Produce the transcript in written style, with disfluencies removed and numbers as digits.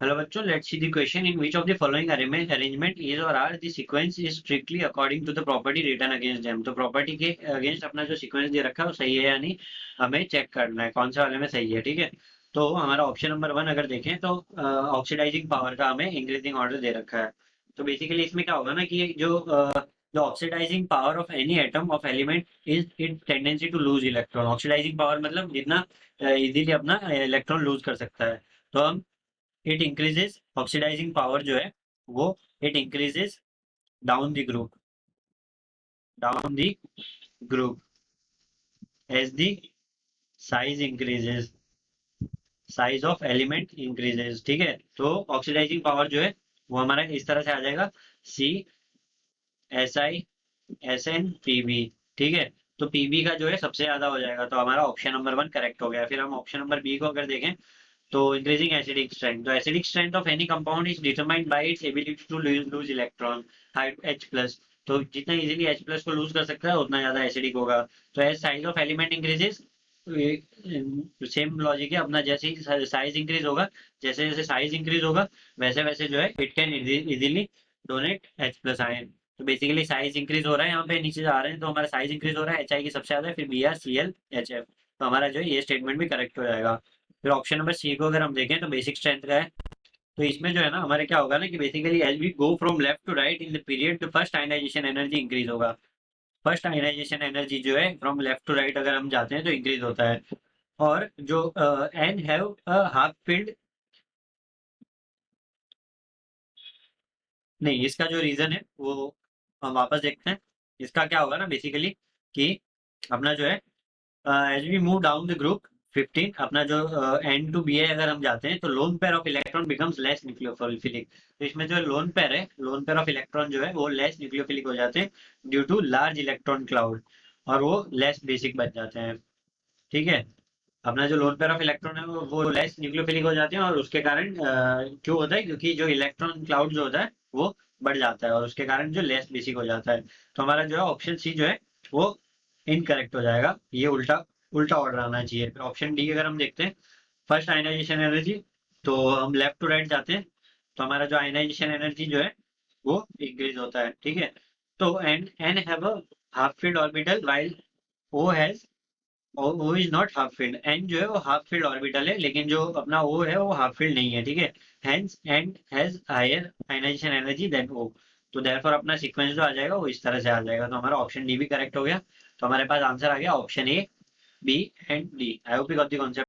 Hello बच्चों, let's see the question. In which of the following arrangement is or are the sequence is strictly according to the property written against them? तो property के against अपना जो sequence दे रखा है वो सही है या नहीं, हमें चेक करना है कौन सा वाले में सही है। ठीक है, तो हमारा ऑप्शन नंबर 1 अगर देखें तो ऑक्सीडाइजिंग पावर का हमें इंक्रीजिंग ऑर्डर दे रखा है। तो बेसिकली इसमें क्या होगा ना कि जो oxidising power of any atom of element is it tendency to lose electron. Oxidising power मतलब जितना इजीली अपना इलेक्ट्रॉन लूज कर सकता है। तो हम इट इंक्रीजेस ऑक्सीडाइजिंग पावर जो है वो it increases down the group down the group as the size increases, size of element increases. ठीक है, तो ऑक्सीडाइजिंग पावर जो है वो हमारा इस तरह से आ जाएगा C S I S N P B. ठीक है, तो पीबी का जो है सबसे ज्यादा हो जाएगा, तो हमारा ऑप्शन नंबर 1 करेक्ट हो गया। फिर हम ऑप्शन नंबर बी को अगर देखें तो इंक्रीजिंग एसिडिक स्ट्रेंथ, तो acidic strength of any compound is determined by its ability to lose electron H plus. तो जितना इजीली एच प्लस को लूज कर सकता है उतना ज्यादा एसिडिक होगा। तो as size of element increases, same logic है अपना, जैसे ही साइज इंक्रीज होगा, जैसे जैसे साइज इंक्रीज होगा वैसे वैसे जो है it can easily donate H plus ion. तो बेसिकली साइज इंक्रीज हो रहा है, यहाँ पे नीचे जा रहे हैं तो हमारा साइज इंक्रीज हो रहा है, एच आई की सबसे ज्यादा है, फिर B R C L H F. तो हमारा जो है ये स्टेटमेंट भी करेक्ट हो जाएगा। फिर ऑप्शन नंबर सी को अगर हम देखें तो बेसिक स्ट्रेंथ का है। तो इसमें जो है ना हमारे क्या होगा ना कि basically as we go from left to right in the period the first ionisation energy increase होगा। फर्स्ट आयनाइजेशन एनर्जी जो है फ्रॉम लेफ्ट टू राइट अगर हम जाते हैं तो इंक्रीज होता है। और जो एन हैव हाफ फील्ड, नहीं इसका जो रीजन है वो हम वापस देखते हैं। इसका क्या होगा ना बेसिकली कि अपना जो है as we move down the group 15, अपना जो एन टू बी है अगर हम जाते हैं तो lone pair of electron becomes less nucleophilic. तो इसमें जो लोन पेयर है, लोन पेयर ऑफ इलेक्ट्रॉन जो है वो लेस न्यूक्लियोफिलिक हो जाते हैं due to large electron cloud, और वो लेस बेसिक बन जाते हैं। ठीक है, अपना जो लोन पेयर ऑफ इलेक्ट्रॉन है वो लेस न्यूक्लियोफिलिक हो जाते हैं, और उसके कारण क्यों होता है, क्योंकि जो इलेक्ट्रॉन क्लाउड जो होता है वो बढ़ जाता है और उसके कारण जो लेस बेसिक हो जाता है। तो हमारा जो है ऑप्शन सी जो है वो इनकरेक्ट हो जाएगा, ये उल्टा उल्टा ऑर्डर आना चाहिए। फिर ऑप्शन डी अगर हम देखते हैं फर्स्ट आयनाइजेशन एनर्जी, तो हम लेफ्ट टू राइट जाते हैं तो हमारा जो आयनाइजेशन एनर्जी जो है वो इंक्रीज होता है। ठीक है, तो N N have a half filled orbital while O has, O is not half filled. N जो है वो हाफ फील्ड ऑर्बिटल है लेकिन जो अपना ओ है वो हाफ फील्ड नहीं है। ठीक है, hence N has higher ionisation energy than O. तो देयरफॉर अपना सीक्वेंस जो आ जाएगा वो इस तरह से आ जाएगा। तो हमारा ऑप्शन डी भी करेक्ट हो गया। तो हमारे पास आंसर आ गया option A, B and D. I hope you got the concept.